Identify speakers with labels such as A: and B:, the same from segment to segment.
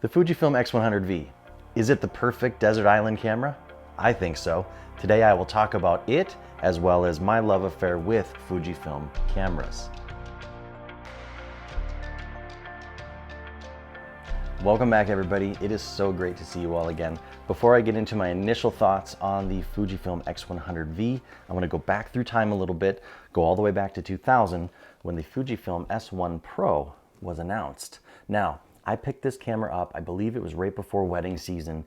A: The Fujifilm X100V. Is it the perfect desert island camera? I think so. Today I will talk about it as well as my love affair with Fujifilm cameras. Welcome back everybody. It is so great to see you all again. Before I get into my initial thoughts on the Fujifilm X100V, I want to go back through time a little bit, go all the way back to 2000 when the Fujifilm S1 Pro was announced. Now, I picked this camera up, I believe it was right before wedding season.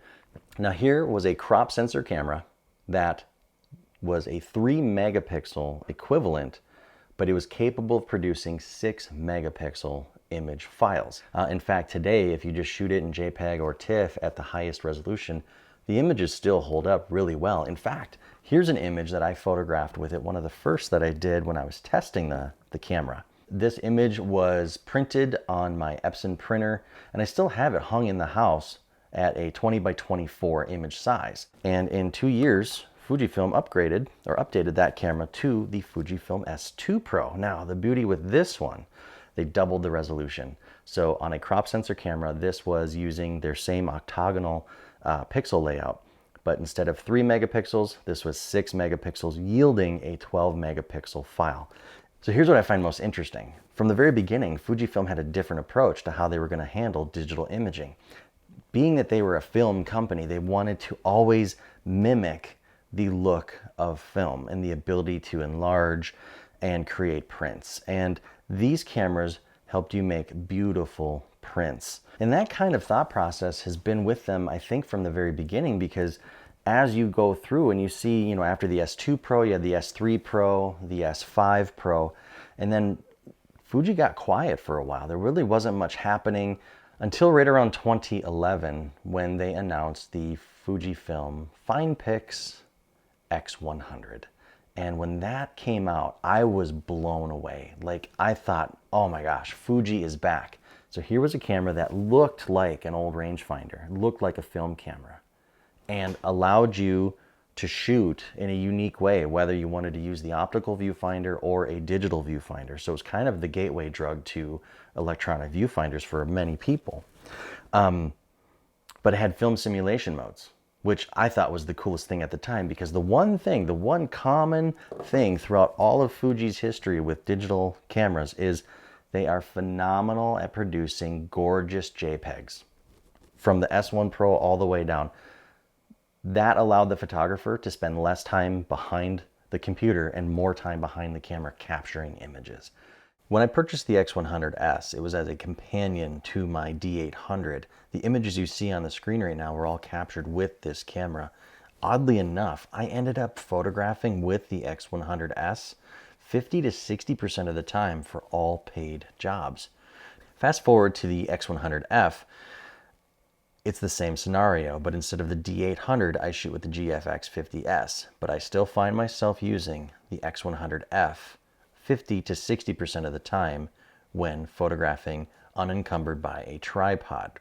A: Now here was a crop sensor camera that was a 3 megapixel equivalent, but it was capable of producing 6 megapixel image files. In fact, today, if you just shoot it in JPEG or TIFF at the highest resolution, the images still hold up really well. In fact, here's an image that I photographed with it, one of the first that I did when I was testing the camera. This image was printed on my Epson printer, and I still have it hung in the house at a 20 by 24 image size. And in 2 years, Fujifilm updated that camera to the Fujifilm S2 Pro. Now, the beauty with this one, they doubled the resolution. So on a crop sensor camera, this was using their same octagonal pixel layout. But instead of 3 megapixels, this was 6 megapixels, yielding a 12 megapixel file. So here's what I find most interesting. From the very beginning, Fujifilm had a different approach to how they were going to handle digital imaging. Being that they were a film company, they wanted to always mimic the look of film and the ability to enlarge and create prints. And these cameras helped you make beautiful prints. And that kind of thought process has been with them, I think, from the very beginning, because as you go through and you see, after the S2 Pro, you had the S3 Pro, the S5 Pro, and then Fuji got quiet for a while. There really wasn't much happening until right around 2011 when they announced the Fujifilm FinePix X100. And when that came out, I was blown away. Like, I thought, oh my gosh, Fuji is back. So here was a camera that looked like an old rangefinder, looked like a film camera, and allowed you to shoot in a unique way, whether you wanted to use the optical viewfinder or a digital viewfinder. So it's kind of the gateway drug to electronic viewfinders for many people. But it had film simulation modes, which I thought was the coolest thing at the time, because the one common thing throughout all of Fuji's history with digital cameras is they are phenomenal at producing gorgeous JPEGs. From the S1 Pro all the way down. That allowed the photographer to spend less time behind the computer and more time behind the camera capturing images. When I purchased the X100S, it was as a companion to my D800. The images you see on the screen right now were all captured with this camera. Oddly enough, I ended up photographing with the X100S 50 to 60% of the time for all paid jobs. Fast forward to the X100F, it's the same scenario, but instead of the D800, I shoot with the GFX50S, but I still find myself using the X100F 50 to 60% of the time when photographing unencumbered by a tripod.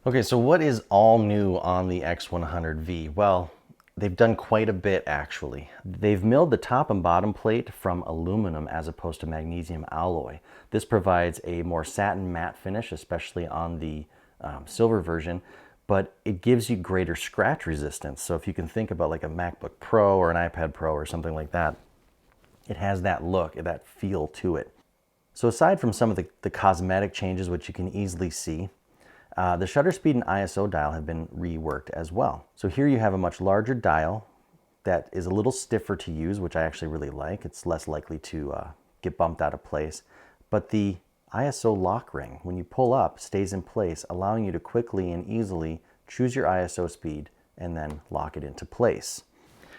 A: Okay, so what is all new on the X100V? Well, they've done quite a bit actually. They've milled the top and bottom plate from aluminum as opposed to magnesium alloy. This provides a more satin matte finish, especially on the silver version, but it gives you greater scratch resistance. So if you can think about like a MacBook Pro or an iPad Pro or something like that, it has that look, that feel to it. So aside from some of the cosmetic changes, which you can easily see, the shutter speed and ISO dial have been reworked as well. So here you have a much larger dial that is a little stiffer to use, which I actually really like. It's less likely to get bumped out of place, but the ISO lock ring, when you pull up, stays in place, allowing you to quickly and easily choose your ISO speed and then lock it into place.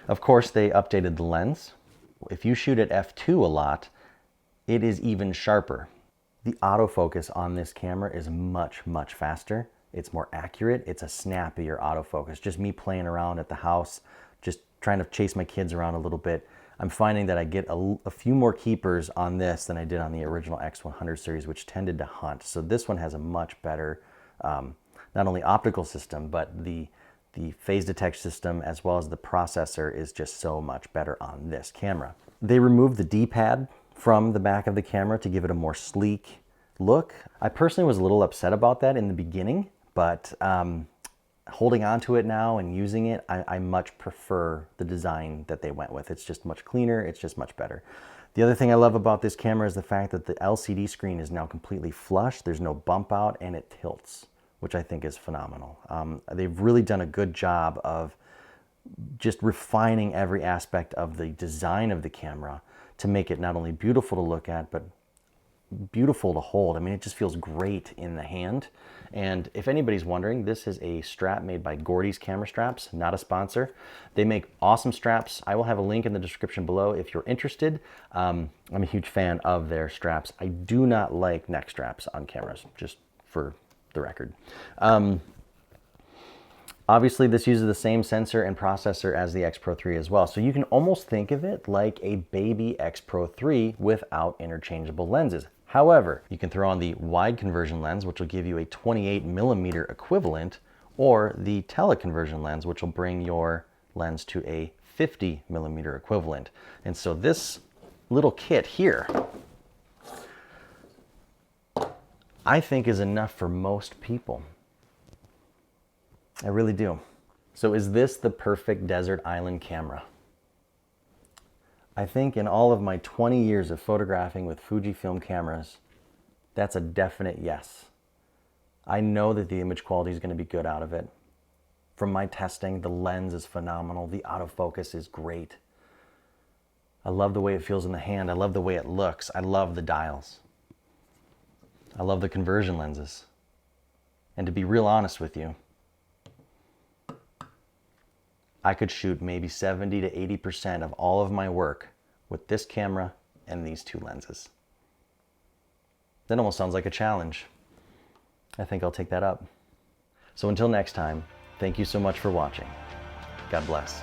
A: Of course, they updated the lens. If you shoot at f2 a lot, it is even sharper. The autofocus on this camera is much, much faster. It's more accurate. It's a snappier autofocus. Just me playing around at the house, just trying to chase my kids around a little bit. I'm finding that I get a few more keepers on this than I did on the original X100 series, which tended to hunt. So this one has a much better, not only optical system, but the phase detection system as well as the processor is just so much better on this camera. They removed the D-pad from the back of the camera to give it a more sleek, look. I personally was a little upset about that in the beginning, but holding on to it now and using it, I much prefer the design that they went with. It's just much cleaner, it's just much better. The other thing I love about this camera is the fact that the LCD screen is now completely flush, there's no bump out, and it tilts, which I think is phenomenal. They've really done a good job of just refining every aspect of the design of the camera to make it not only beautiful to look at, but beautiful to hold. I mean, it just feels great in the hand. And if anybody's wondering, this is a strap made by Gordy's Camera Straps, not a sponsor. They make awesome straps. I will have a link in the description below if you're interested. I'm a huge fan of their straps. I do not like neck straps on cameras, just for the record. Obviously, this uses the same sensor and processor as the X Pro 3 as well. So you can almost think of it like a baby X Pro 3 without interchangeable lenses. However, you can throw on the wide conversion lens, which will give you a 28mm equivalent, or the teleconversion lens, which will bring your lens to a 50mm equivalent. And so this little kit here, I think is enough for most people. I really do. So is this the perfect desert island camera? I think in all of my 20 years of photographing with Fujifilm cameras, that's a definite yes. I know that the image quality is going to be good out of it. From my testing, the lens is phenomenal. The autofocus is great. I love the way it feels in the hand. I love the way it looks. I love the dials. I love the conversion lenses. And to be real honest with you, I could shoot maybe 70 to 80% of all of my work with this camera and these two lenses. That almost sounds like a challenge. I think I'll take that up. So until next time, thank you so much for watching. God bless.